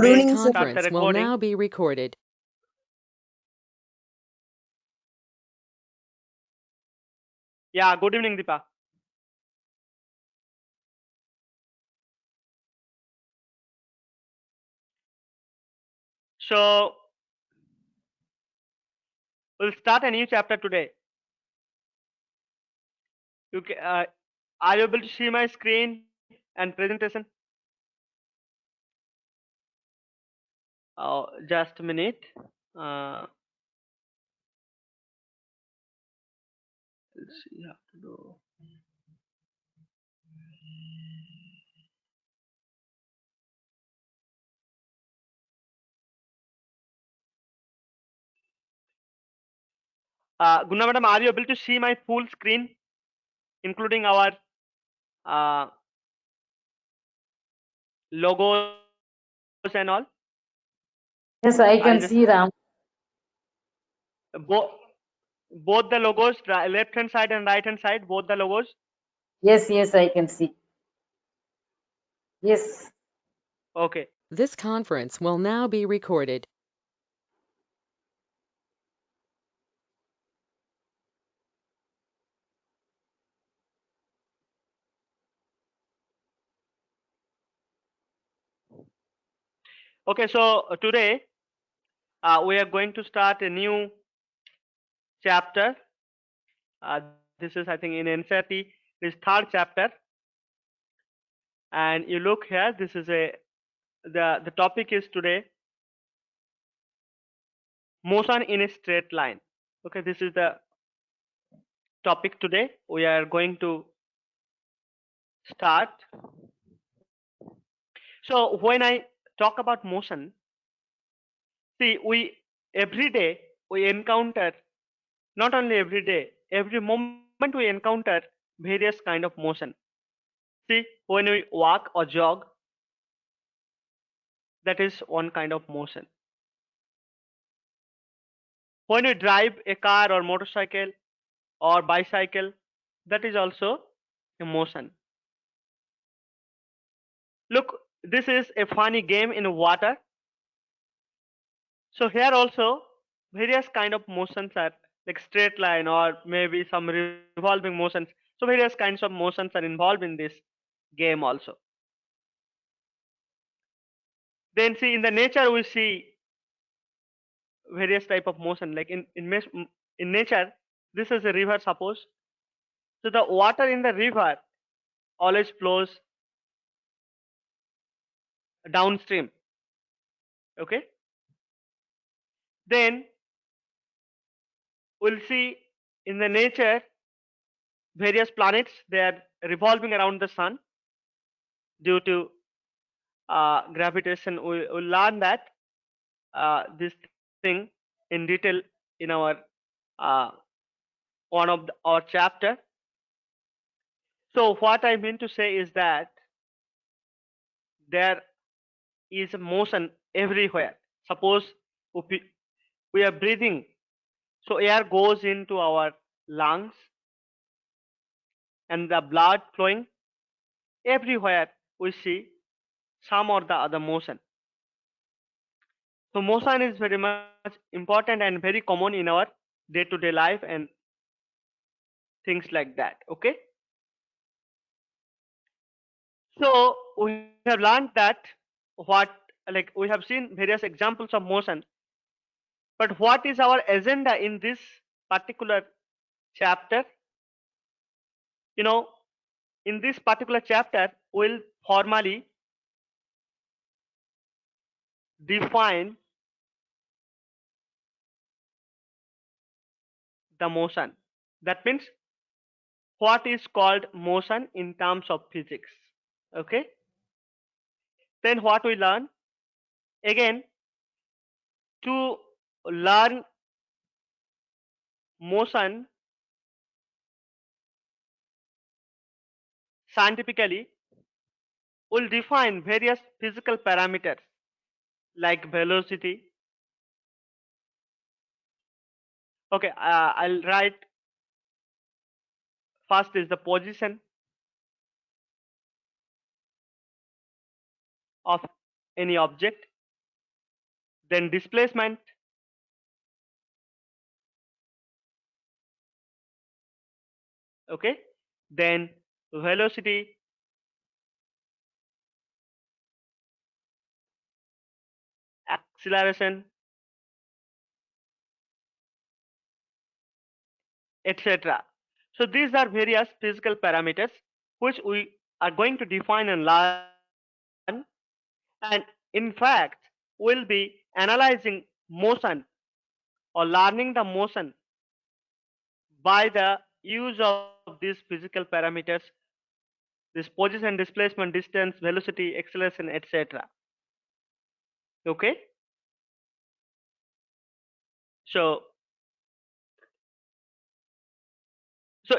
Good This evening, sir. conference will now be recorded. Yeah, good evening, Deepa. So we'll start a new chapter today. Are you able to see my screen and presentation? Oh, just a minute. Let's see how to do. Guna madam, are you able to see my full screen, including our logos and all? Yes, I can see Ram. Both the logos, left hand side and right hand side, both the logos. Yes, I can see. Yes. Okay. This conference will now be recorded. Okay, so today we are going to start a new chapter. This is, I think, in NCERT, this third chapter. And you look here, this is the topic is today motion in a straight line. Okay, this is the topic today. We are going to start. So when I talk about motion, see, every day we encounter, not only every day, every moment we encounter various kind of motion. See, when we walk or jog, that is one kind of motion. When we drive a car or motorcycle or bicycle, that is also a motion. Look, this is a funny game in water. So here also various kind of motions are like straight line or maybe some revolving motions. So various kinds of motions are involved in this game also. Then see, in the nature we see various type of motion, like in nature, this is a river, suppose. So the water in the river always flows downstream. Okay, then we'll see in the nature various planets, they are revolving around the sun due to gravitation. We'll learn that this thing in detail in our one of our chapter. So what I mean to say is that there is motion everywhere. Suppose we are breathing, so air goes into our lungs and the blood flowing. Everywhere we see some or the other motion. So motion is very much important and very common in our day-to-day life and things like that. Okay, so we have learned that what, like, we have seen various examples of motion, but what is our agenda in this particular chapter? You know, in this particular chapter we'll formally define the motion. That means what is called motion in terms of physics. Okay, then what we learn again, to learn motion scientifically, we'll define various physical parameters like velocity. Okay, I'll write first is the position of any object. then displacement, okay, then velocity, acceleration, etc. So these are various physical parameters which we are going to define and learn, and in fact we'll be analyzing motion or learning the motion by the use of these physical parameters, this position, displacement, distance, velocity, acceleration, etc. Okay, so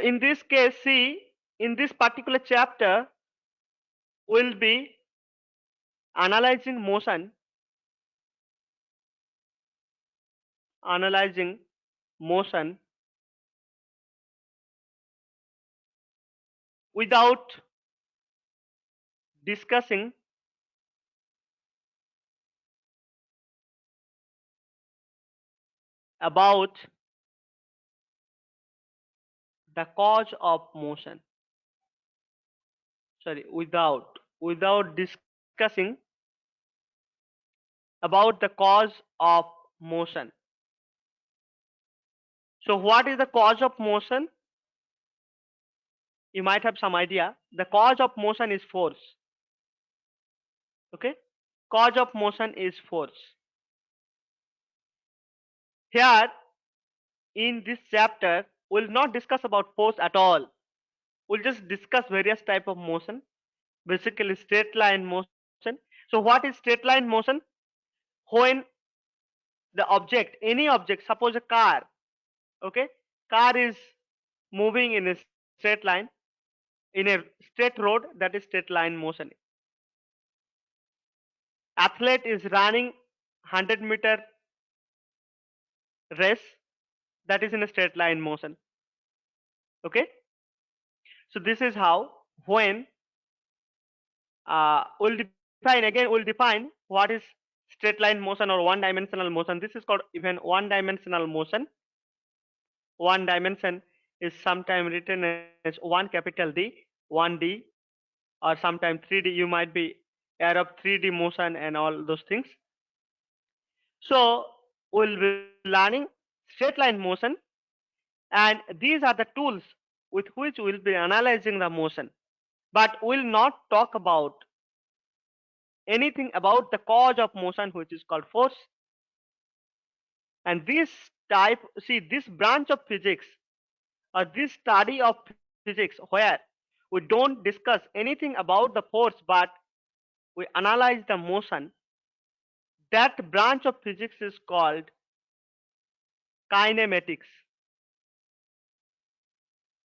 in this case, see, in this particular chapter we'll be analyzing motion, analyzing motion without discussing about the cause of motion. Sorry, without discussing about the cause of motion. So what is the cause of motion? You might have some idea. The cause of motion is force. Okay, cause of motion is force. Here in this chapter we'll not discuss about force at all. We'll just discuss various type of motion, basically straight line motion. So what is straight line motion? When the object, any object, suppose a car, okay, car is moving in a straight line in a straight road, that is straight line motion. Athlete is running 100-meter race, that is in a straight line motion. Okay, so this is how, when we'll define what is straight line motion or one dimensional motion. This is called even one dimensional motion. One dimension is sometimes written as 1 capital D, 1D, or sometimes 3D. You might be aware of 3D motion and all those things. So we'll be learning straight line motion, and these are the tools with which we'll be analyzing the motion. But we'll not talk about anything about the cause of motion, which is called force. And this type, see, this branch of physics or this study of physics where we don't discuss anything about the force but we analyze the motion, that branch of physics is called kinematics.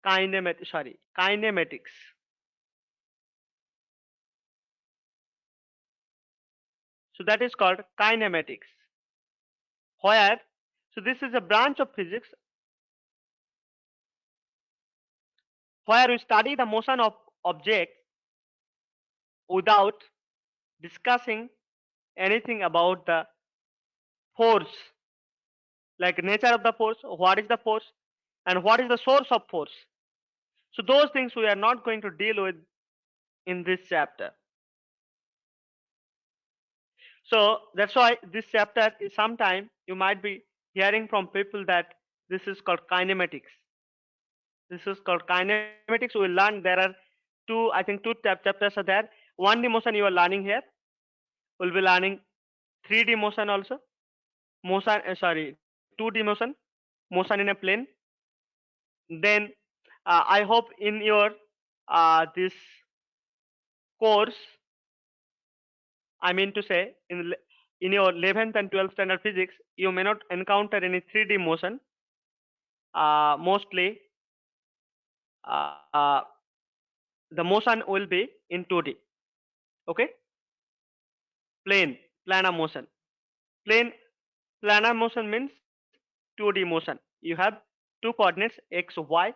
Kinematics. So that is called kinematics. Where, so this is a branch of physics where we study the motion of objects without discussing anything about the force, like nature of the force, what is the force, and what is the source of force. So those things we are not going to deal with in this chapter. So that's why this chapter is, sometime you might be hearing from people that this is called kinematics. This is called kinematics. We will learn, there are two, I think two chapters are there. 1D motion you are learning here. We'll be learning 3D motion also. Motion, 2D motion, motion in a plane. Then I hope in your this course, I mean to say in your 11th and 12th standard physics, you may not encounter any 3D motion. Mostly uh, the motion will be in 2D. Okay, planar motion. Planar motion means 2D motion. You have two coordinates x, y.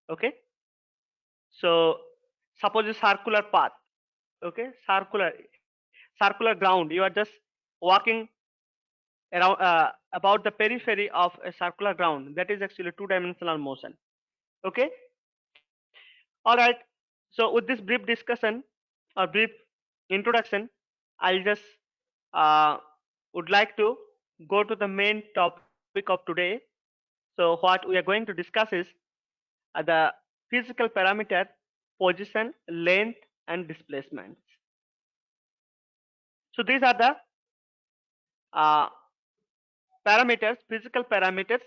Okay, so suppose a circular path. Okay, circular ground. You are just walking around about the periphery of a circular ground. That is actually two-dimensional motion. Okay. All right. So with this brief discussion or brief introduction, I'll just uh, would like to go to the main topic of today. So what we are going to discuss is the physical parameter, position, length, and displacement. So these are the uh, parameters, physical parameters,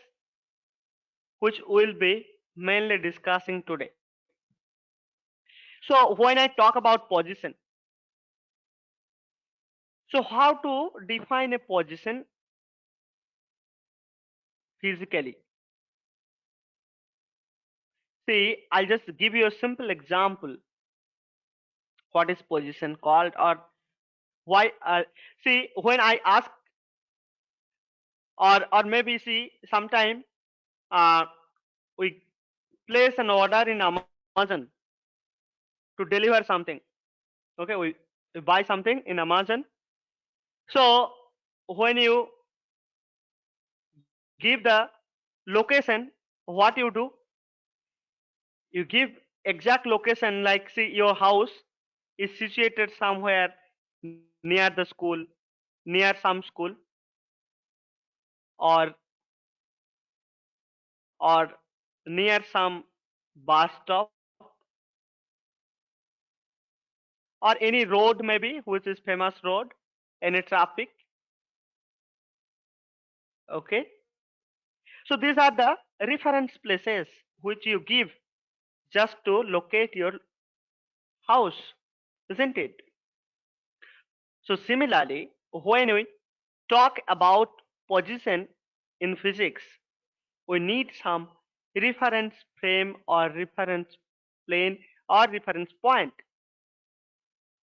which we'll be mainly discussing today. So when I talk about position, so how to define a position physically? See, I'll just give you a simple example. What is position called, or why? See, when I ask, or maybe see, sometime uh, we place an order in Amazon to deliver something. Okay, we buy something in Amazon. So when you give the location, what you do, you give exact location, like see your house is situated somewhere near the school, near some school, or or near some bus stop, or any road maybe which is famous road, any traffic. Okay, so these are the reference places which you give just to locate your house, isn't it? So similarly, when we talk about position in physics, we need some reference frame or reference plane or reference point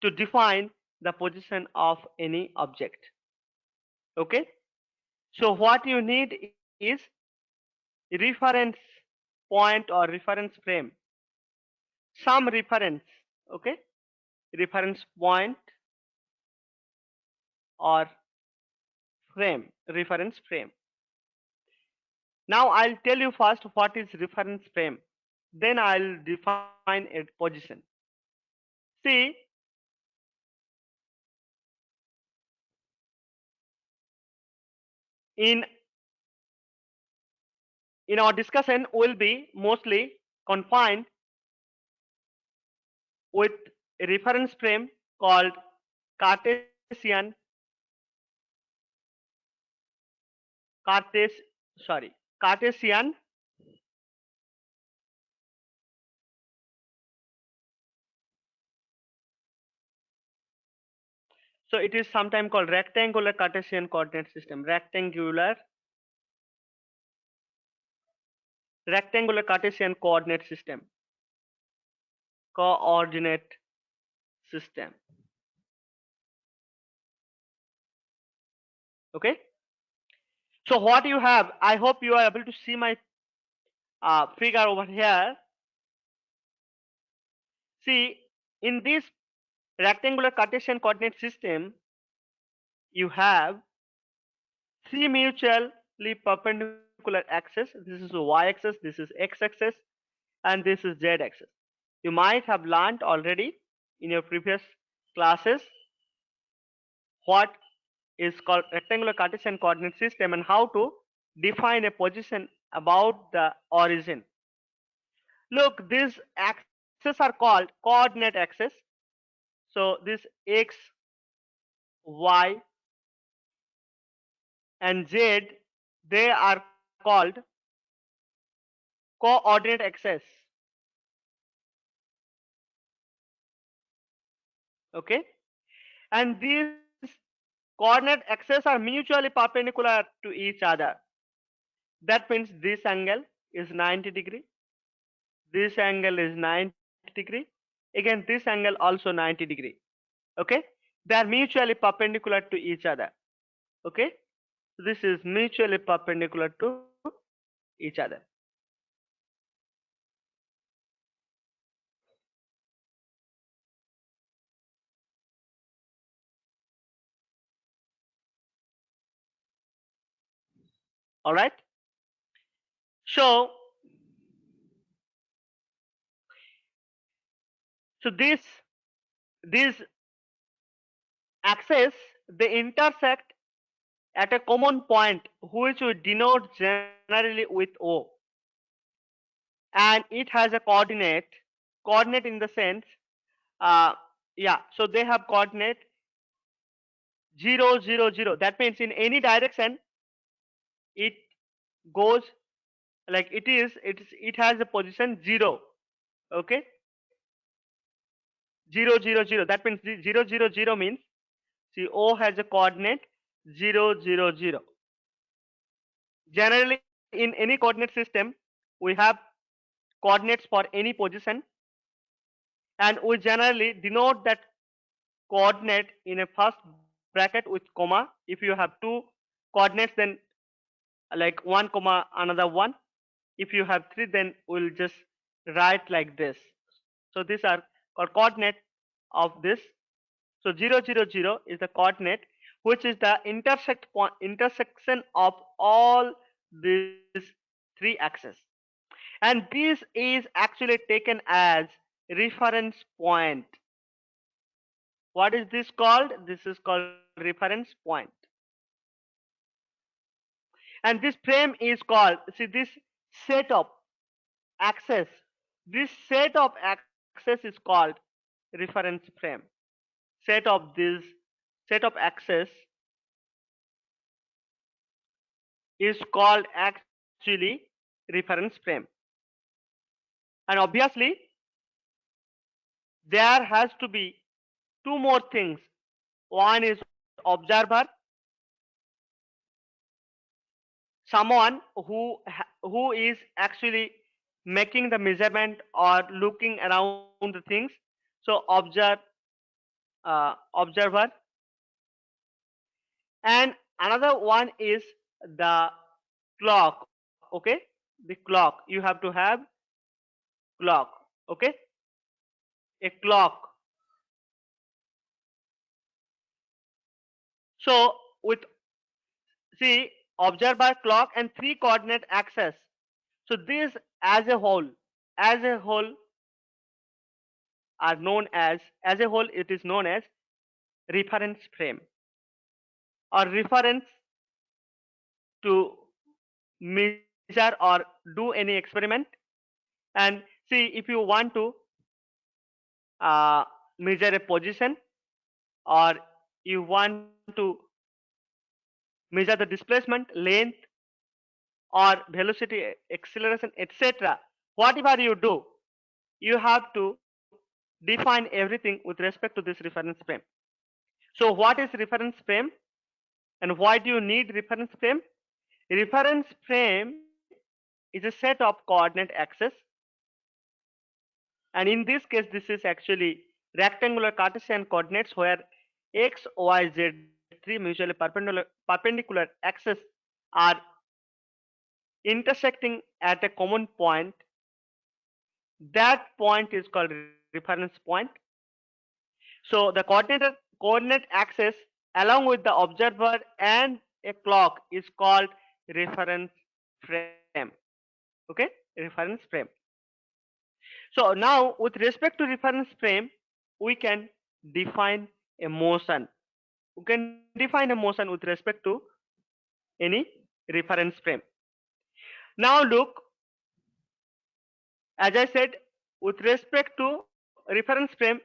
to define the position of any object. Okay, so what you need is reference point or reference frame, some reference. Okay, reference point or frame, reference frame. Now I'll tell you first what is reference frame, then I'll define a position. See, in our discussion will be mostly confined with a reference frame called Cartesian Cartes sorry Cartesian so it is sometimes called rectangular Cartesian coordinate system, rectangular Cartesian coordinate system. Okay, so what you have, I hope you are able to see my figure over here. See, in this rectangular Cartesian coordinate system, you have three mutually perpendicular axes. This is y-axis, this is x-axis, and this is z-axis. You might have learned already in your previous classes what is called rectangular Cartesian coordinate system and how to define a position about the origin. Look, these axes are called coordinate axes. So this x, y, and z, they are called coordinate axes. Okay, and these coordinate axes are mutually perpendicular to each other. That means this angle is 90 degree, this angle is 90 degree, again this angle also 90 degree. Okay, they are mutually perpendicular to each other. Okay, this is mutually perpendicular to each other. All right. So these axes, they intersect at a common point which we denote generally with O, and it has a coordinate in the sense, uh, yeah, so they have coordinate 0 0 0. That means in any direction it goes, like it has a position 0. Okay, 0 0 0. That means 0 0 0 means, see, O has a coordinate 0 0 0. Generally in any coordinate system we have coordinates for any position, and we generally denote that coordinate in a first bracket with comma. If you have two coordinates, then like 1 comma another 1. If you have 3, then we'll just write like this. So these are called coordinate of this. So 0 0 0 is the coordinate which is the intersection of all these three axes, and this is actually taken as reference point. What is this called? This is called reference point. And this frame is called, see, this set of axes, this set of axes is called reference frame. Set of this set of axes is called actually reference frame. And obviously there has to be two more things. One is observer, someone who is actually making the measurement or looking around the things. So observer, and another one is the clock. Okay, the clock, you have to have clock. Okay, a clock. So with, see, observer, clock, and three coordinate axes. So these as a whole are known as a whole it is known as reference frame, or reference to measure or do any experiment. And see, if you want to uh, measure a position, or you want to measure the displacement, length, or velocity, acceleration, etc., whatever you do, you have to define everything with respect to this reference frame. So what is reference frame, and why do you need reference frame? Reference frame is a set of coordinate axes, and in this case this is actually rectangular Cartesian coordinates where x, y, z, three mutually perpendicular axes are intersecting at a common point. That point is called reference point. So the coordinate axis along with the observer and a clock is called reference frame. Okay, reference frame. So now with respect to reference frame, we can define a motion. We can define a motion with respect to any reference frame. Now look, as I said, with respect to reference frame,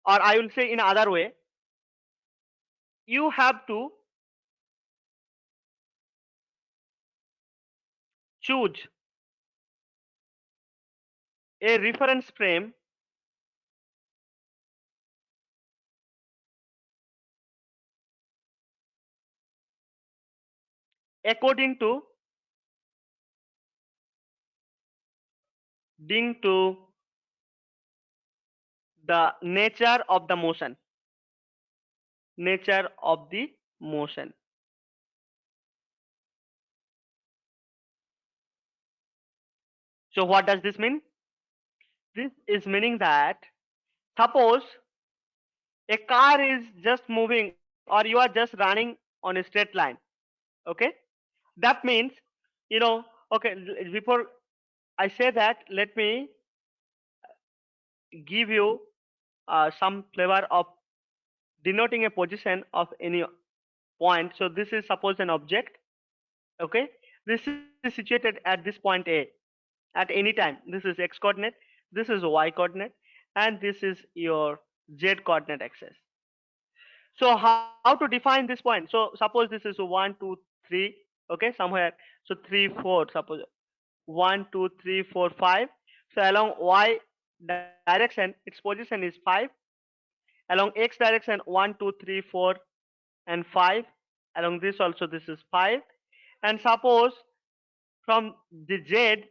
or I will say in other way, you have to choose a reference frame according to the nature of the motion. Nature of the motion. So what does this mean? This is meaning that suppose a car is just moving or you are just running on a straight line. Okay, That means, okay, before I say that, let me give you some flavor of denoting a position of any point. So this is suppose an object. Okay, this is situated at this point A at any time. This is x coordinate, this is y coordinate, and this is your z coordinate axis. So how to define this point? So suppose this is 1 2 3, okay, somewhere. So 3 4, suppose 1 2 3 4 5. So along y direction its position is 5, along x direction 1 2 3 4 and 5, along this also this is 5, and suppose from the z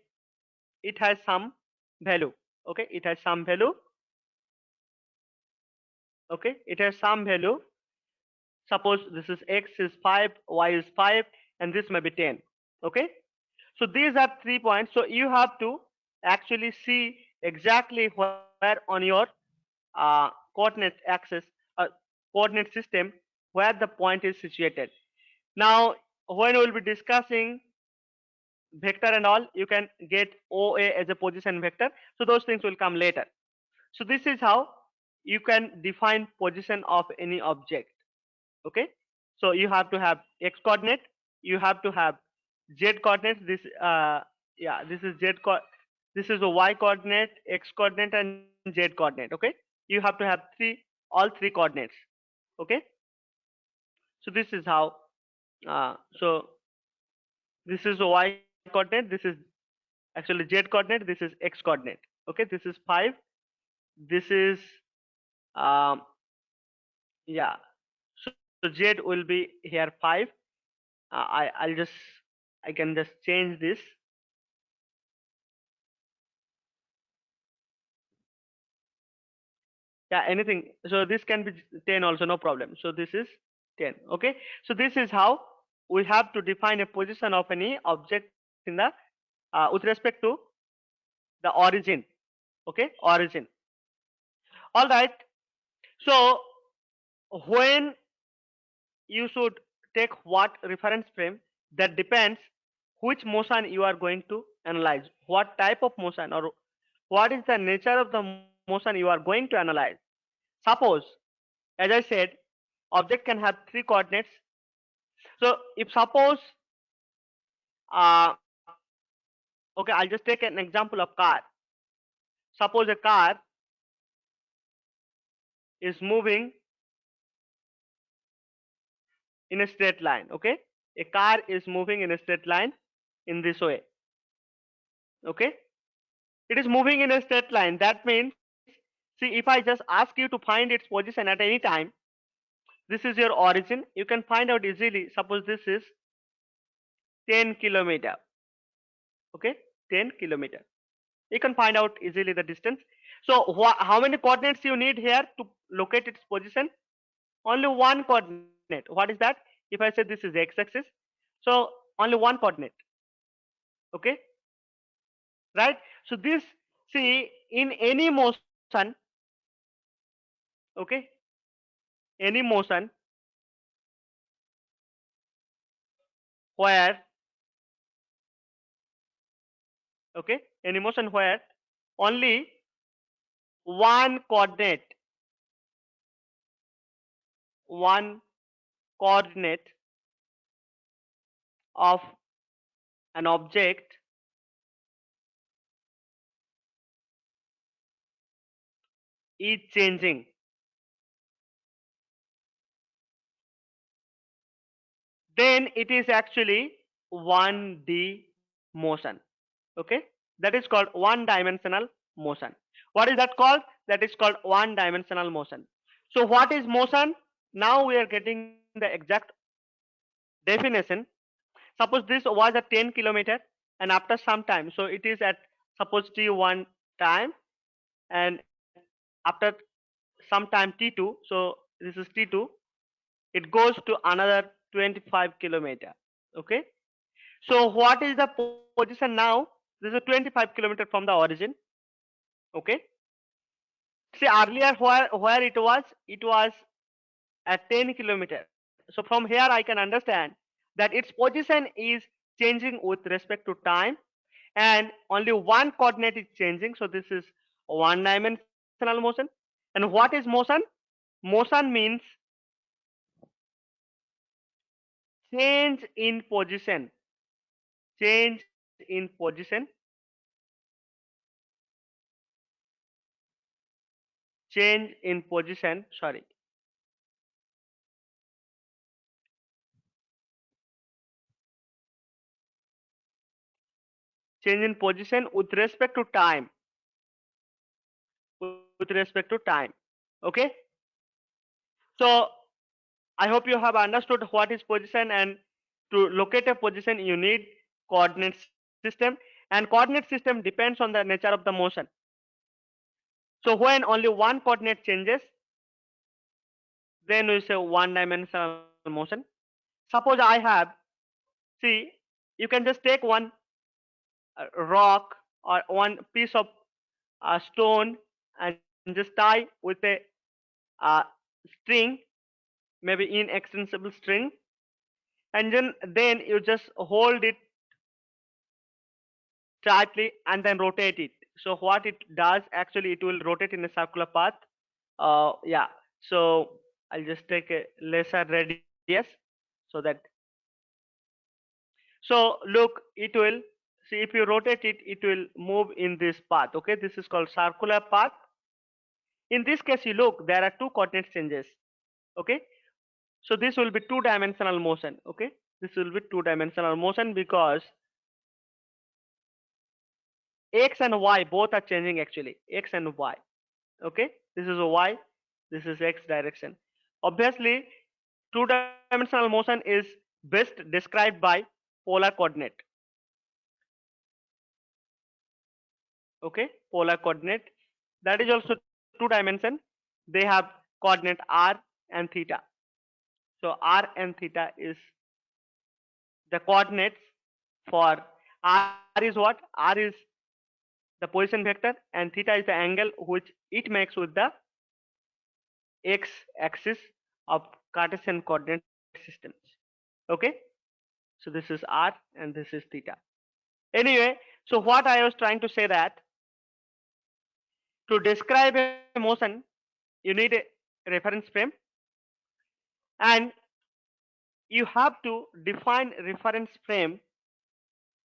it has some value. Okay, it has some value. Okay, it has some value. Suppose this is x is 5, y is 5, and this may be 10. Okay, so these are 3 points. So you have to actually see exactly where on your coordinate axis, uh, coordinate system, where the point is situated. Now when we will be discussing vector and all, you can get OA as a position vector, so those things will come later. So this is how you can define position of any object. Okay, so you have to have x coordinate, you have to have z coordinate. This yeah, this is this is a y coordinate, x coordinate, and z coordinate. Okay, you have to have all three coordinates. Okay, so this is how so this is a y coordinate, this is actually z coordinate, this is x coordinate. Okay, this is 5, this is um yeah, so z will be here 5. I'll just, I can just change this. Yeah, anything. So this can be 10 also, no problem. So this is 10. Okay, so this is how we have to define a position of any object in the with respect to the origin. Okay, origin. All right, so when you should take what reference frame, that depends which motion you are going to analyze, what type of motion, or what is the nature of the motion you are going to analyze. Suppose, as I said, object can have 3 coordinates. So if suppose uh, okay, I'll just take an example of car. Suppose a car is moving in a straight line. Okay, a car is moving in a straight line in this way. Okay, it is moving in a straight line. That means, see, if I just ask you to find its position at any time, this is your origin. You can find out easily. Suppose this is 10 kilometer. Okay, 10 kilometer. You can find out easily the distance. So how many coordinates you need here to locate its position? Only one coordinate. What is that? If I say this is x-axis, so only one coordinate. Okay, right? So this, see, in any motion, okay, any motion where, okay, any motion where only one coordinate, one coordinate of an object is changing, then it is actually 1D motion. Okay, that is called one dimensional motion. What is that called? That is called one dimensional motion. So what is motion? Now we are getting the exact definition. Suppose this was at 10 kilometer, and after some time, so it is at suppose t1 time, and after some time t2, so this is t2, it goes to another 25 kilometer. Okay, so what is the position now? This is 25 kilometer from the origin. Okay, see, earlier where it was at 10 kilometer. So from here I can understand that its position is changing with respect to time, and only one coordinate is changing. So this is one dimensional motion. And what is motion? Motion means change in position. Change in position. Change in position. Sorry. Change in position with respect to time. With respect to time. Okay. So I hope you have understood what is position, and to locate a position you need coordinate system, and coordinate system depends on the nature of the motion. So when only one coordinate changes, then we say one dimensional motion. Suppose I have, see, you can just take one rock or one piece of stone and just tie with a string, maybe inextensible string, and then you just hold it tightly and then rotate it. So what it does, actually it will rotate in a circular path. Yeah, so I'll just take a lesser radius, so that, so look, it will, see, if you rotate it, it will move in this path. Okay, this is called circular path. In this case, you look, there are two coordinate changes. Okay, so this will be two-dimensional motion. Okay, this will be two-dimensional motion because x and y both are changing, actually x and y. Okay, this is y, this is x direction. Obviously, two-dimensional motion is best described by polar coordinate. Okay, polar coordinate, that is also two dimension. They have coordinate r and theta. So r and theta is the coordinates for r. Is what? R is the position vector, and theta is the angle which it makes with the x axis of Cartesian coordinate systems. Okay, so this is r and this is theta. Anyway, so what I was trying to say, that to describe a motion you need a reference frame, and you have to define reference frame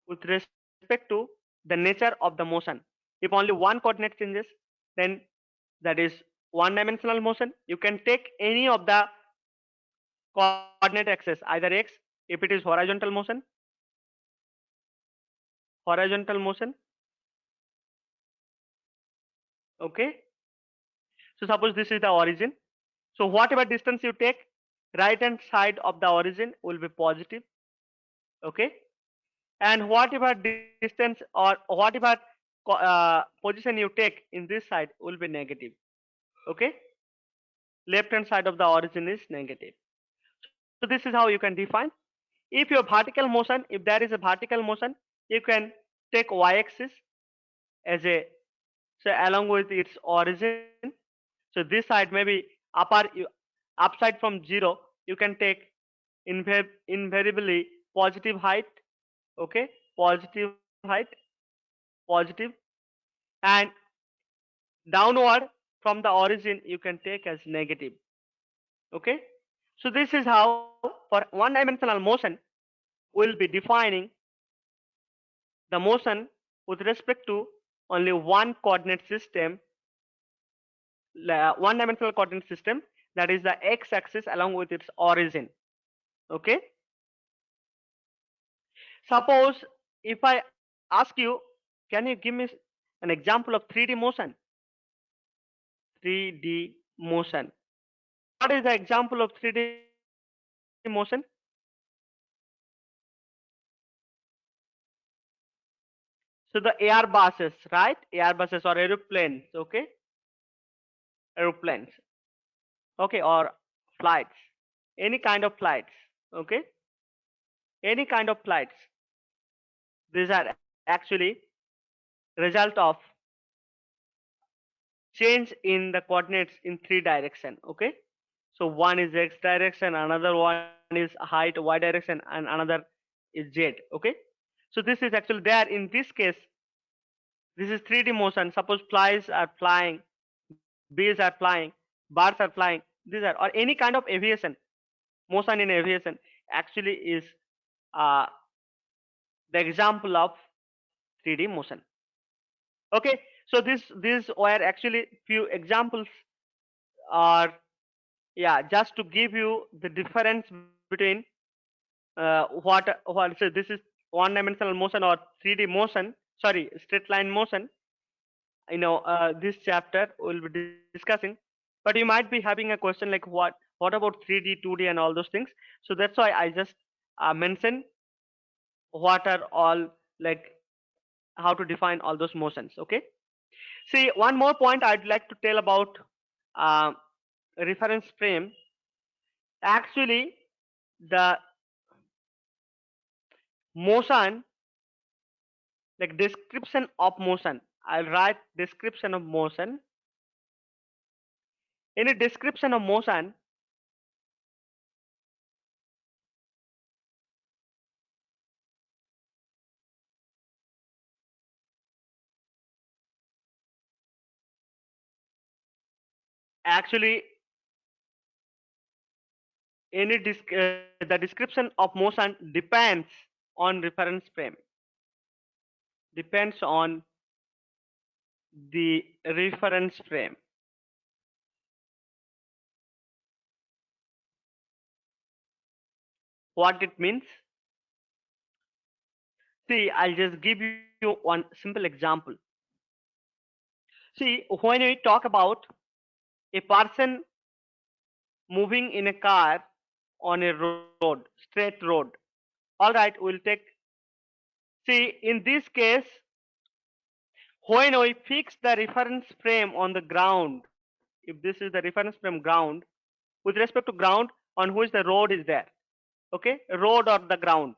with respect to the nature of the motion. If only one coordinate changes, then that is one dimensional motion. You can take any of the coordinate axis, either x if it is horizontal motion, okay. So suppose this is the origin, so whatever distance you take, right hand side of the origin will be positive. Okay, and whatever distance or whatever position you take in this side will be negative. Okay, left hand side of the origin is negative. So this is how you can define. If your vertical motion, if there is a vertical motion, you can take y-axis as a, so along with its origin. So this side maybe upside from 0, you can take invariably positive height. Okay, positive height, positive, and downward from the origin you can take as negative. Okay, so this is how for one dimensional motion we'll be defining the motion with respect to only one coordinate system, one dimensional coordinate system, that is the x axis along with its origin. Okay, suppose if I ask you, can you give me an example of 3D motion? 3D motion, what is the example of 3D motion? So the air buses, right? Air buses or aeroplanes. Okay, aeroplanes. Okay, or flights, any kind of flights. Okay, any kind of flights. These are actually result of change in the coordinates in 3 direction. Okay, so one is x direction, another one is height y direction, and another is z. Okay, so this is actually there. In this case, this is 3D motion. Suppose flies are flying, bees are flying, birds are flying. These are, or any kind of aviation, motion in aviation actually is uh, the example of 3D motion. Okay, so these were actually few examples, or yeah, just to give you the difference between what so this is one dimensional motion or 3D motion, sorry, straight line motion. This chapter we'll be discussing, but you might be having a question like what about 3D, 2D and all those things. So that's why I just mentioned what are all, like, how to define all those motions. Okay, see, one more point I'd like to tell about uh, reference frame. Actually, the motion, like description of motion, I'll write description of motion. In a description of motion, actually the description of motion depends on reference frame, depends on the reference frame. What it means? See, I'll just give you one simple example. See, when we talk about a person moving in a car on a road, straight road. All right, we'll take, see, in this case, when we fix the reference frame on the ground, if this is the reference frame ground, with respect to ground on which the road is there, okay, road or the ground.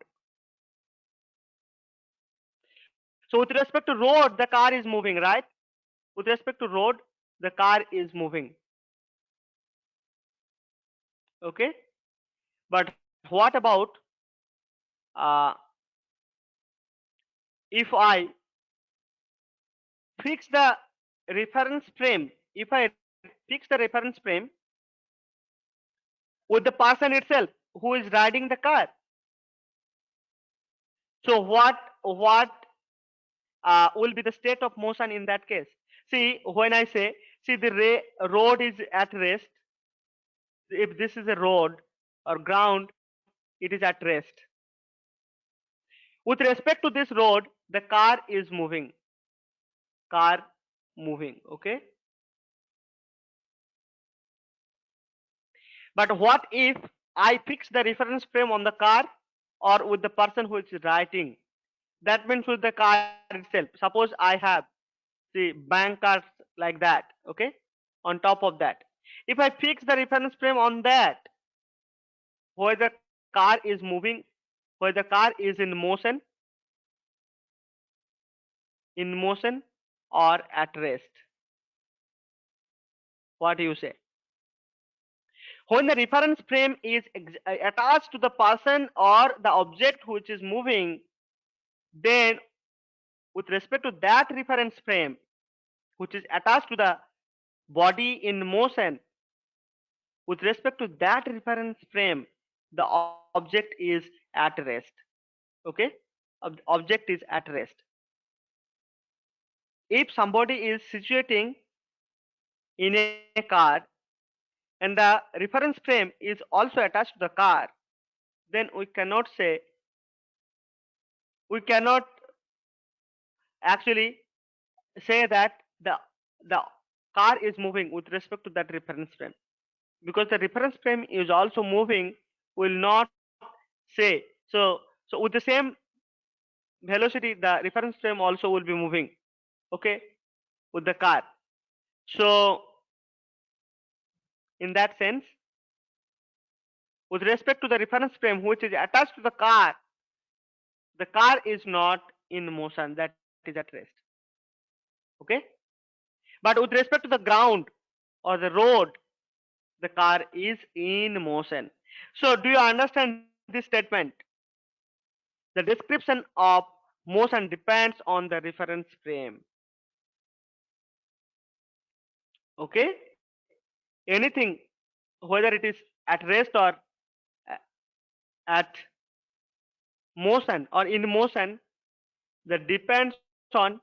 So with respect to road, the car is moving, right? With respect to road, the car is moving. Okay, but what about uh, if I fix the reference frame, if I fix the reference frame with the person itself who is riding the car? So what will be the state of motion in that case? See, when I say, see, the road is at rest. If this is a road or ground, it is at rest. With respect to this road, the car is moving. Car moving, okay? But what if I fix the reference frame on the car or with the person who is writing? That means with the car itself. Suppose I have the bank cards like that, okay, on top of that. If I fix the reference frame on that, where the car is moving, where the car is in motion or at rest, what do you say? When the reference frame is attached to the person or the object which is moving, then with respect to that reference frame which is attached to the body in motion, with respect to that reference frame, the object is at rest. Okay, object is at rest. If somebody is situating in a car and the reference frame is also attached to the car, then we cannot say, we cannot actually say that the car is moving with respect to that reference frame, because the reference frame is also moving. Will not say so with the same velocity, the reference frame also will be moving, okay, with the car. So in that sense, with respect to the reference frame which is attached to the car is not in motion, that is at rest. Okay, but with respect to the ground or the road, the car is in motion. So do you understand this statement? The description of motion depends on the reference frame. Okay, anything, whether it is at rest or at motion or in motion, that depends on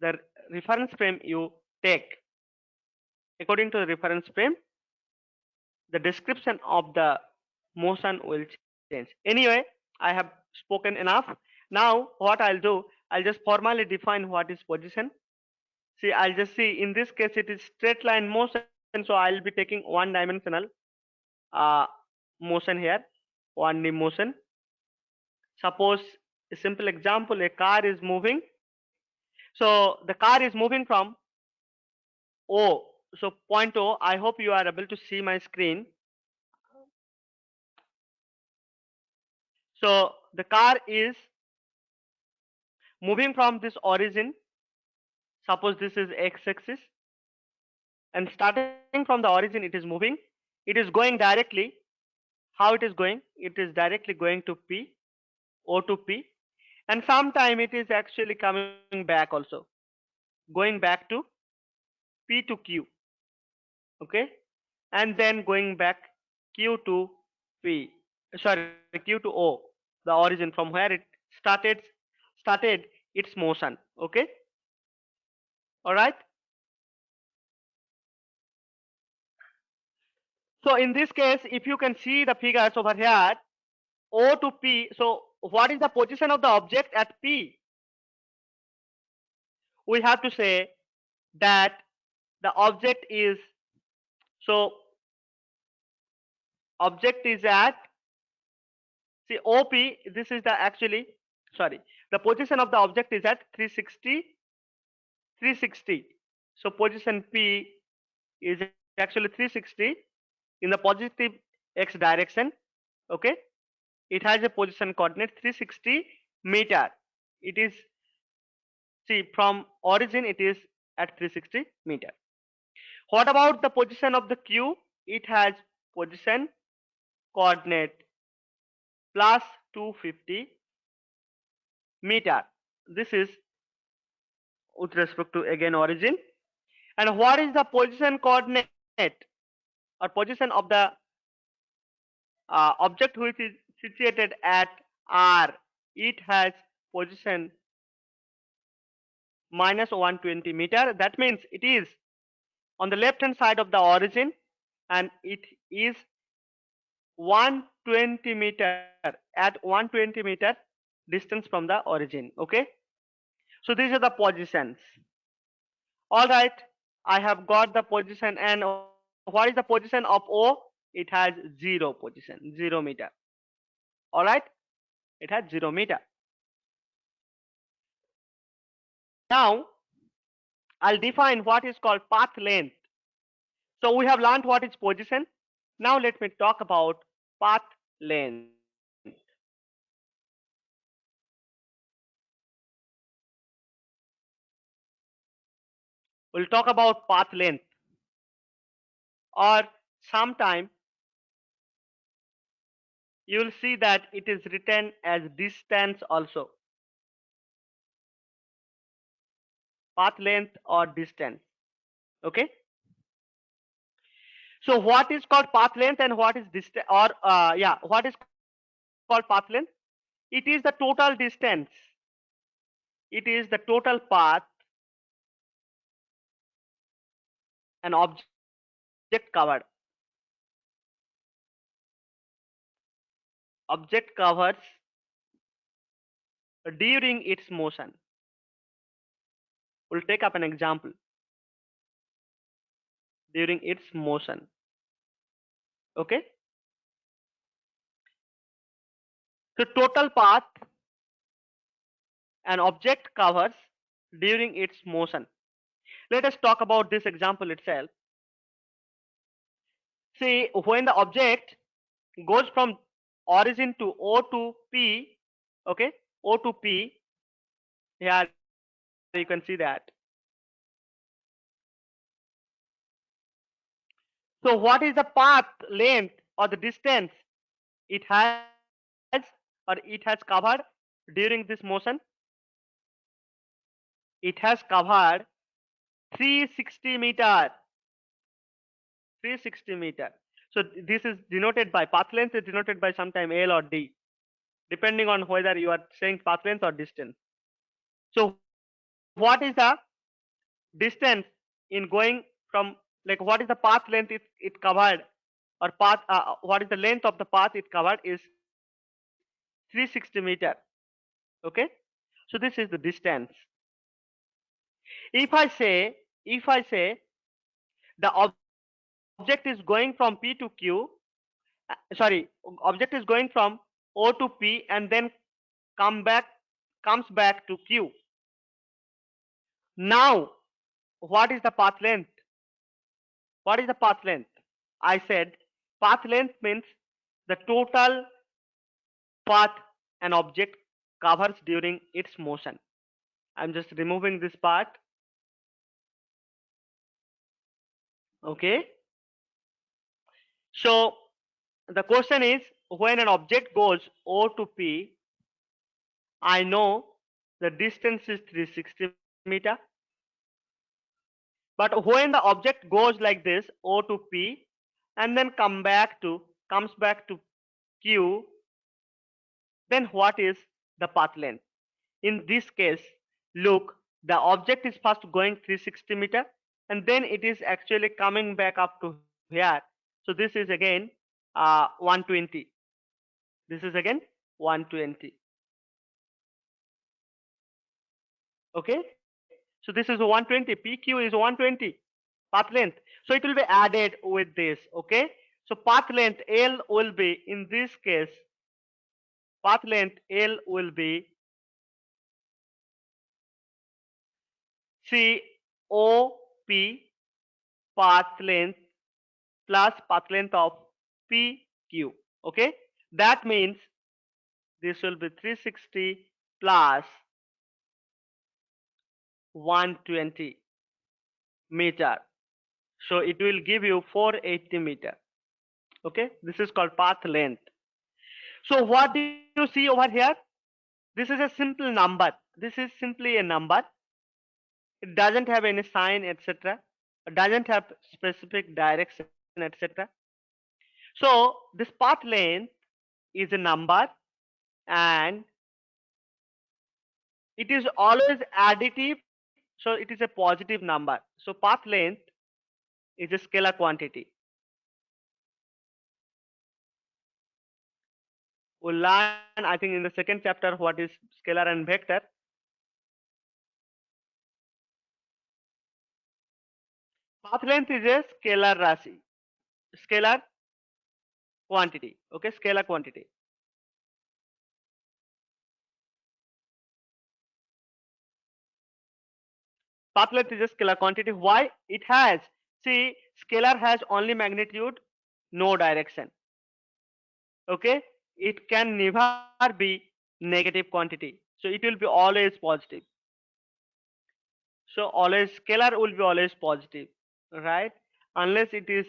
the reference frame you take. According to the reference frame, the description of the motion will change. Anyway, I have spoken enough. Now what I'll do, I'll just formally define what is position. See, I'll just see, in this case it is straight line motion, so I'll be taking one dimensional uh, motion here, 1D motion. Suppose a simple example, a car is moving. So the car is moving from O. So point O, I hope you are able to see my screen. So the car is moving from this origin. Suppose this is x-axis, and starting from the origin it is moving. It is going directly. How it is going? It is directly going to P, O to P, and sometime it is actually coming back also, going back to P to Q. Okay, and then going back Q to P. Sorry, Q to O, the origin from where it started its motion. Okay, all right. So in this case, if you can see the figures over here, O to P. So what is the position of the object at P? We have to say that the object is, so object is at, see, OP, this is the actually, sorry, the position of the object is at 360. So position P is actually 360 in the positive x direction. Okay, it has a position coordinate 360 meter. It is, see, from origin it is at 360 meter. What about the position of the Q? It has position coordinate plus 250 meter. This is with respect to again origin. And what is the position coordinate or position of the object which is situated at R? It has position minus 120 meter. That means it is on the left hand side of the origin, and it is 120 meter, at 120 meter distance from the origin. Okay, so these are the positions. All right, I have got the position. And what is the position of O? It has 0 position, 0 meter. All right, it has 0 meter. Now I'll define what is called path length. So we have learned what is position. Now let me talk about path length. We'll talk about path length, or sometime you will see that it is written as distance also. Path length or distance. Okay. So what is called path length and what is distance, or what is called path length? It is the total distance. It is the total path an object covered. Object covers during its motion. We'll take up an example. During its motion. Okay. So total path an object covers during its motion. Let us talk about this example itself. See, when the object goes from origin to O to P, okay, O to P, here you can see that. So what is the path length or the distance it has, or it has covered during this motion? It has covered 360 meter. 360 meter. So this is denoted by path length is denoted by sometime L or D, depending on whether you are saying path length or distance. So what is the distance in going from, like, what is the path length it covered, or path what is the length of the path it covered is 360 meter. Okay, so this is the distance. If I say the object is going from P to Q, sorry, object is going from O to P and then comes back to Q. Now what is the path length? What is the path length? I said path length means the total path an object covers during its motion. I'm just removing this part. Okay, so the question is, when an object goes O to P, I know the distance is 360 meter. But when the object goes like this, O to P, and then comes back to Q, then what is the path length? In this case, look, the object is first going 360 meter, and then it is actually coming back up to here. So this is again 120. This is again 120. Okay, so this is 120. PQ is 120 path length. So it will be added with this. Okay, so path length L will be, in this case, path length L will be COP path length plus path length of PQ. Okay, that means this will be 360 plus 120 meter. So it will give you 480 meter. Okay, this is called path length. So what do you see over here? This is a simple number. This is simply a number. It doesn't have any sign, etc. It doesn't have specific direction, etc. So this path length is a number, and it is always additive. So it is a positive number. So path length is a scalar quantity. We'll learn, I think, in the second chapter what is scalar and vector. Path length is a scalar rashi, scalar quantity. Okay, scalar quantity. Path length is a scalar quantity. Why? It has, see, scalar has only magnitude, no direction. Okay, it can never be negative quantity. So it will be always positive. So always scalar will be always positive, right? Unless it is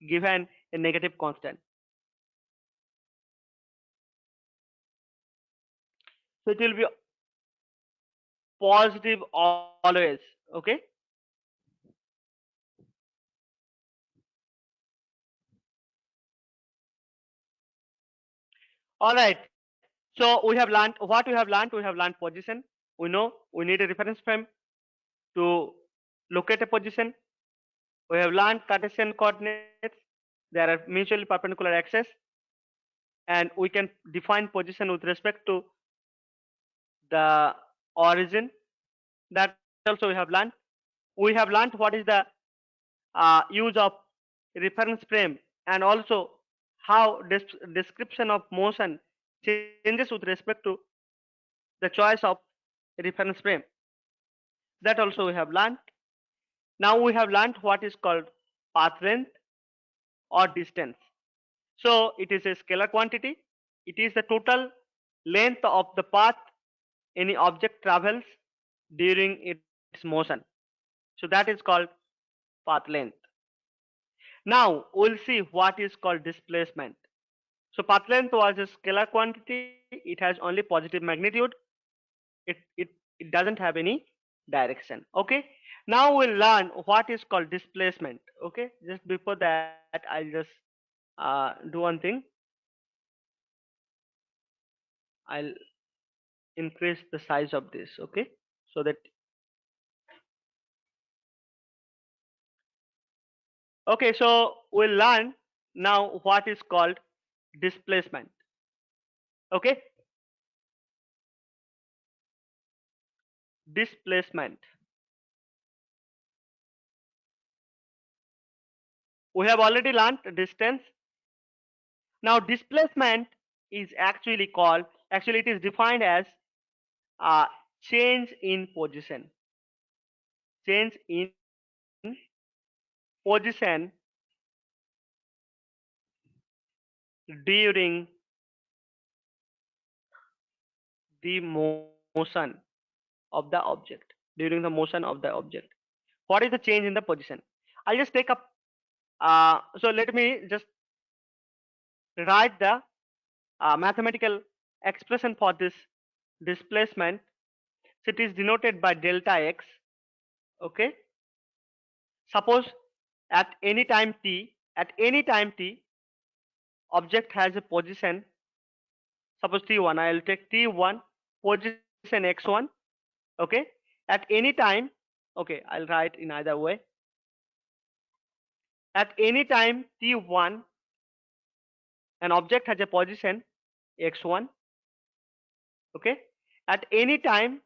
given a negative constant. So it will be positive always. Okay. All right. So we have learned what we have learned. We have learned position. We know we need a reference frame to locate a position. We have learned Cartesian coordinates. There are mutually perpendicular axes, and we can define position with respect to the origin. That also we have learned. We have learned what is the use of reference frame, and also how description of motion changes with respect to the choice of reference frame. That also we have learned. Now we have learned what is called path length or distance. So it is a scalar quantity. It is the total length of the path any object travels during its motion. So that is called path length. Now we'll see what is called displacement. So path length was a scalar quantity. It has only positive magnitude. It doesn't have any direction. Okay. Now we'll learn what is called displacement. Okay. Just before that, I'll just do one thing. I'll increase the size of this. Okay. So that okay. So we'll learn now what is called displacement. Okay. Displacement. We have already learned distance. Now displacement is actually called, actually it is defined as change in position. Change in position during the motion of the object. During the motion of the object. What is the change in the position? I'll just take up, so let me just write the mathematical expression for this displacement. So it is denoted by delta x. Okay. Suppose at any time t, object has a position. Suppose t1. I will take t1 position x1. Okay. At any time, okay, I'll write in either way. At any time t1, an object has a position x1. Okay. At any time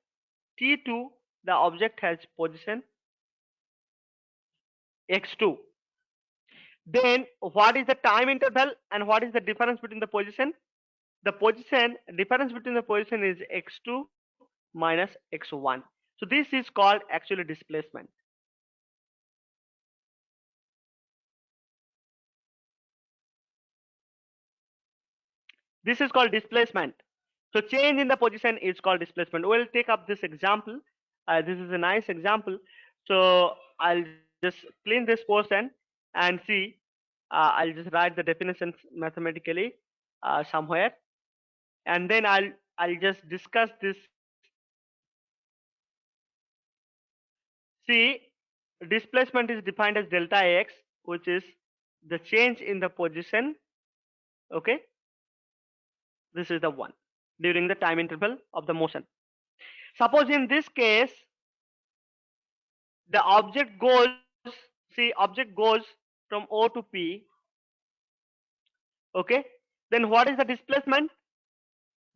t2, the object has position x2. Then what is the time interval and what is the difference between the position? The position difference between the position is x2 minus x1. So this is called actually displacement. This is called displacement. So change in the position is called displacement. We'll take up this example. This is a nice example. So I'll just clean this portion and see. I'll just write the definitions mathematically somewhere, and then I'll just discuss this. See, displacement is defined as delta x, which is the change in the position. Okay, this is the one during the time interval of the motion. Suppose in this case, the object goes, see, object goes from O to P. Okay, then what is the displacement?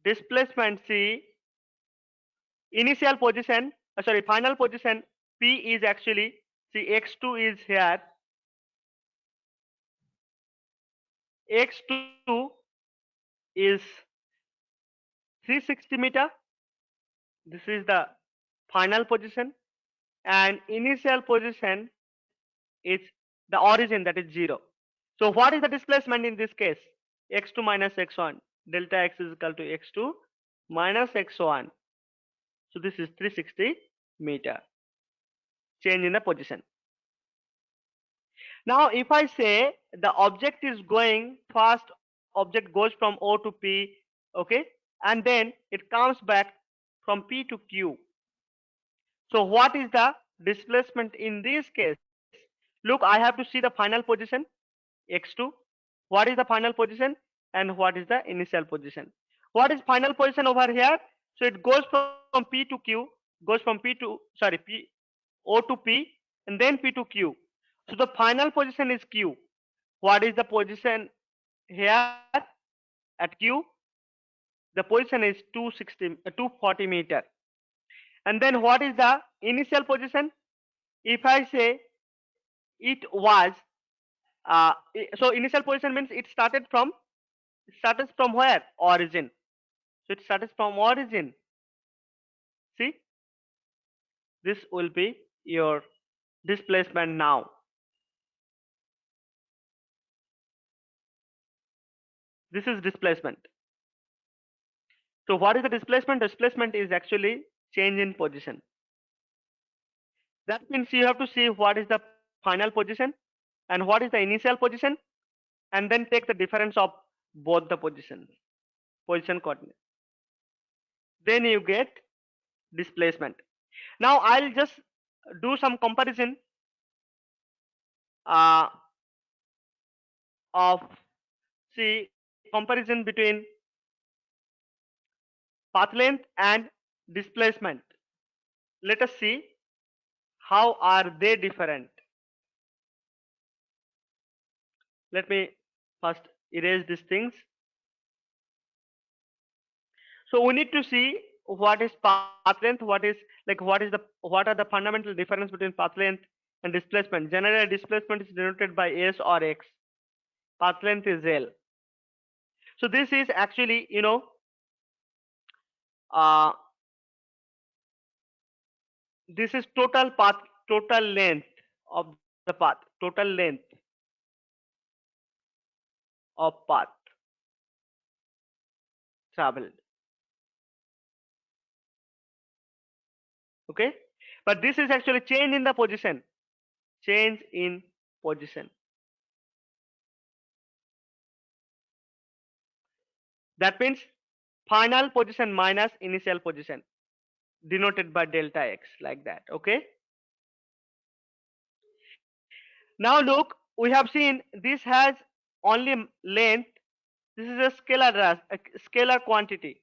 Displacement, see, initial position, sorry, final position P is actually, see, x2 is here. X2 is 360 meter. This is the final position, and initial position is the origin, that is 0. So what is the displacement in this case? X2 minus x1. Delta x is equal to x2 minus x1. So this is 360 meter. Change in the position. Now if I say the object is going, first object goes from O to P, okay, and then it comes back from P to Q. So what is the displacement in this case? Look, I have to see the final position x2. What is the final position and what is the initial position? What is final position over here? So it goes from P to Q, goes from P to, sorry, P, O to P, and then P to Q. So the final position is Q. What is the position here at Q? The position is 240 meter. And then what is the initial position? If I say it was, so initial position means it started from where? Origin. So it started from origin. See, this will be your displacement now. This is displacement. So what is the displacement? Displacement is actually change in position. That means you have to see what is the final position and what is the initial position, and then take the difference of both the position coordinate. Then you get displacement. Now I'll just do some comparison uh, of comparison between path length and displacement. Let us see how are they different. Let me first erase these things. So we need to see what is path length, what are the fundamental difference between path length and displacement. Generally, displacement is denoted by S or X. Path length is L. So this is actually, uh, this is total length of the path, total length of path traveled. Okay, but this is actually change in the position. Change in position. That means final position minus initial position, denoted by delta x, like that. Okay. Now look, we have seen this has only length. This is a scalar quantity.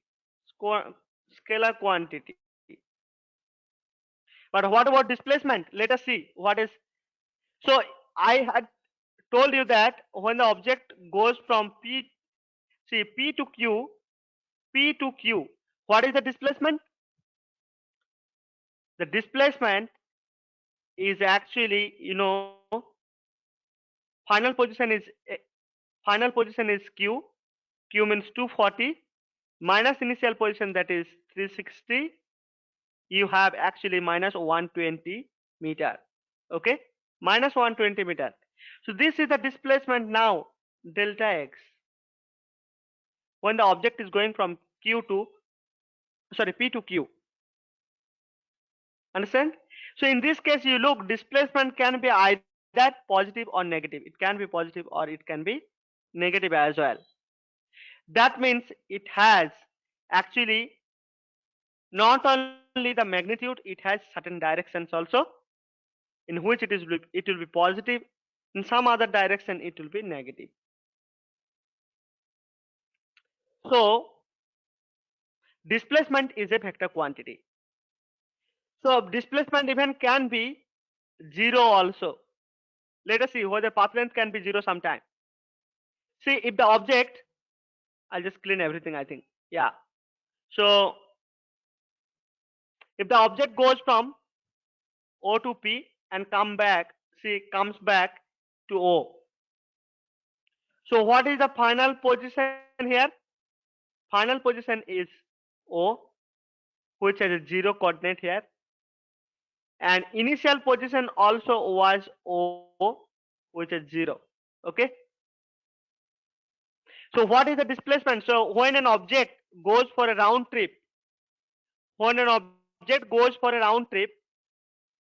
Scalar quantity. But what about displacement? Let us see what is. So I had told you that when the object goes from P to Q, what is the displacement? The displacement is actually, final position is Q. Q means 240 minus initial position, that is 360. You have actually minus 120 meter. Okay, minus 120 meter. So this is the displacement now, delta x, when the object is going from P to Q. Understand? So in this case, you look, displacement can be either positive or negative. It can be positive or it can be negative as well. That means it has actually not only the magnitude, it has certain directions also, in which it will be positive. In some other direction, it will be negative. So displacement is a vector quantity. So displacement even can be zero also. Let us see whether path length can be zero sometime. See, if the object, I'll just clean everything, I think. Yeah. So if the object goes from O to P and comes back to O. So what is the final position here? Final position is O, which has a zero coordinate here. And initial position also was O, which is zero. Okay. So what is the displacement? So when an object goes for a round trip,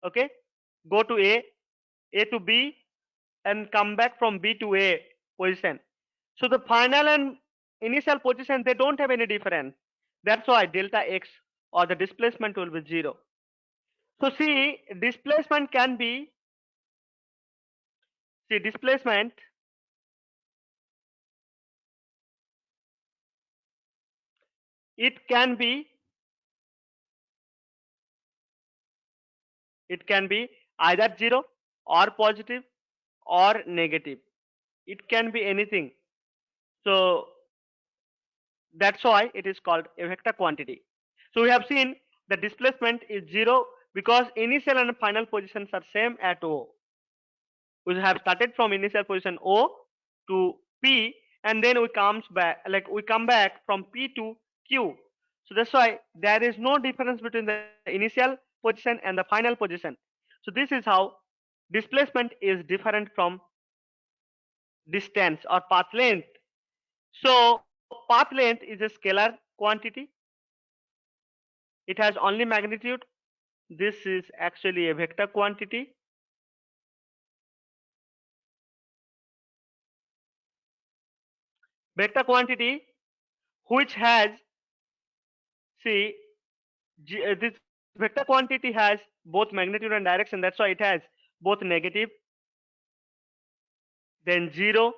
okay, go to A to B, and come back from B to A position. So the final and initial position, they don't have any difference. That's why delta x or the displacement will be zero. So see, displacement can be, it can be either zero or positive or negative. It can be anything. So that's why it is called a vector quantity. So we have seen the displacement is zero because initial and final positions are same at O. We have started from initial position O to P, and then we come back from P to Q. So that's why there is no difference between the initial position and the final position. So this is how displacement is different from distance or path length. So path length is a scalar quantity. It has only magnitude. This is actually a vector quantity. vector quantity which has, see, this vector quantity has both magnitude and direction. That's why it has both negative, then 0,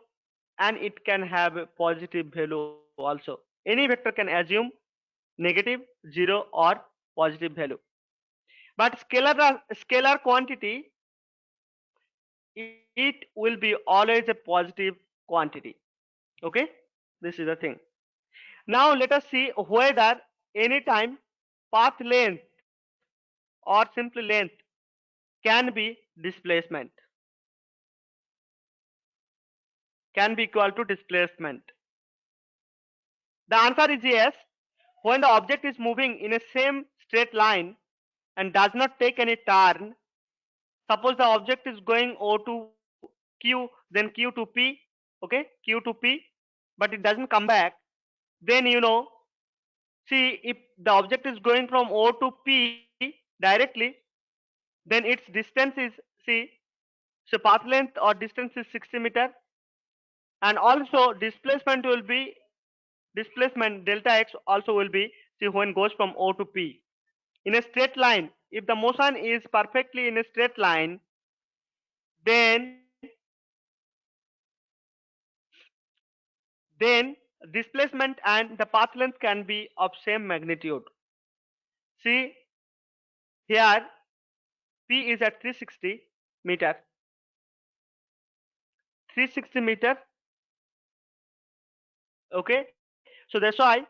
and it can have a positive value also. Any vector can assume negative, 0, or positive value. But scalar quantity, it will be always a positive quantity. Okay, this is the thing. Now let us see whether anytime path length or simply length can be displacement, can be equal to displacement. The answer is yes. When the object is moving in a same straight line and does not take any turn, suppose the object is going O to Q, then Q to P, okay, Q to P, but it doesn't come back, then see, if the object is going from O to P directly, then its distance is, see, so path length or distance is 60 meter, and also displacement will be, displacement delta x also will be, see, when goes from O to P in a straight line. If the motion is perfectly in a straight line, then displacement and the path length can be of same magnitude. See, here P is at 360 meter, 360 meter, okay, so that's why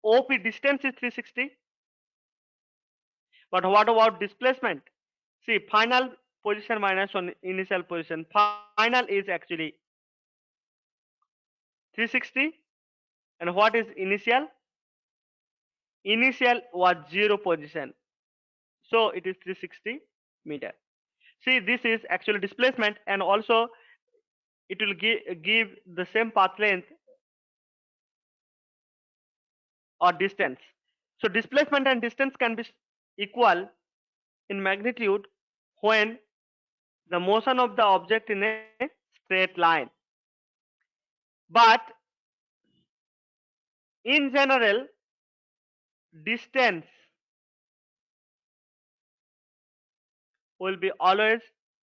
OP distance is 360. But what about displacement? See, final position minus one initial position, final is actually 360, and what is initial? Initial was 0 position, so it is 360 meter. See, this is actually displacement, and also it will give the same path length or distance. So displacement and distance can be equal in magnitude when the motion of the object in a straight line. But in general, distance will be always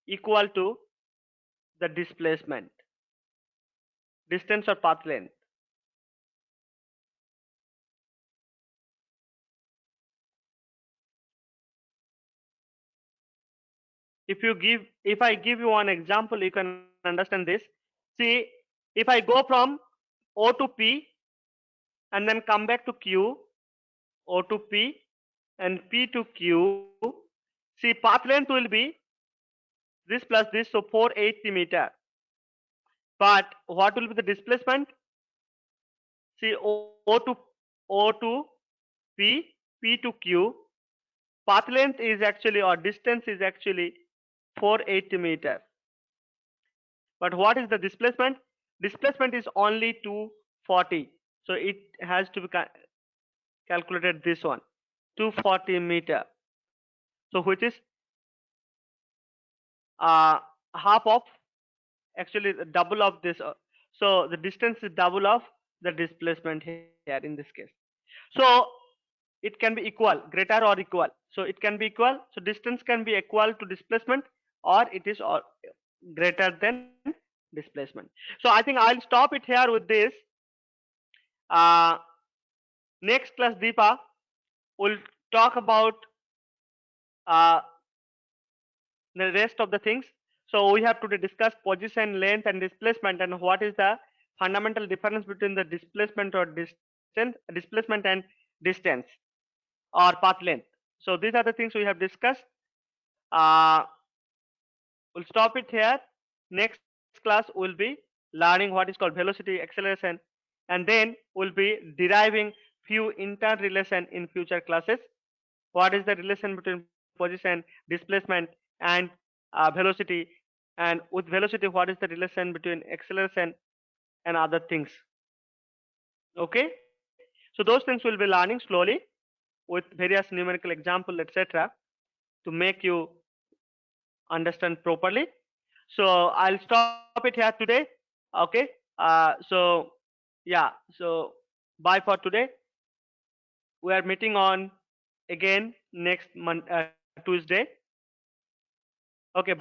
equal to the displacement, distance or path length. If I give you one example, you can understand this. See, if I go from O to P and then come back to Q, O to P and P to Q, see, path length will be this plus this, so 480 meter. But what will be the displacement? See, O to P, P to Q, path length is actually, or distance is actually 480 meter. But what is the displacement? Displacement is only 240, so it has to be calculated this one, 240 meter, so which is half of, actually the double of this, so the distance is double of the displacement here in this case. So it can be equal, greater or equal, so it can be equal, so distance can be equal to displacement, or it is greater than displacement. So I think I'll stop it here with this. Next class, Deepa will talk about the rest of the things. So we have to discuss position, length, and displacement, and what is the fundamental difference between the displacement or displacement and distance or path length. So these are the things we have discussed. We'll stop it here. Next class will be learning what is called velocity, acceleration, and then we'll be deriving few interrelation in future classes. What is the relation between position, displacement, and velocity, and with velocity what is the relation between acceleration and other things. Okay, so those things we'll be learning slowly with various numerical example, etc., to make you understand properly. So I'll stop it here today. Okay, so Yeah. So bye for today. We are meeting on again next Tuesday. Okay.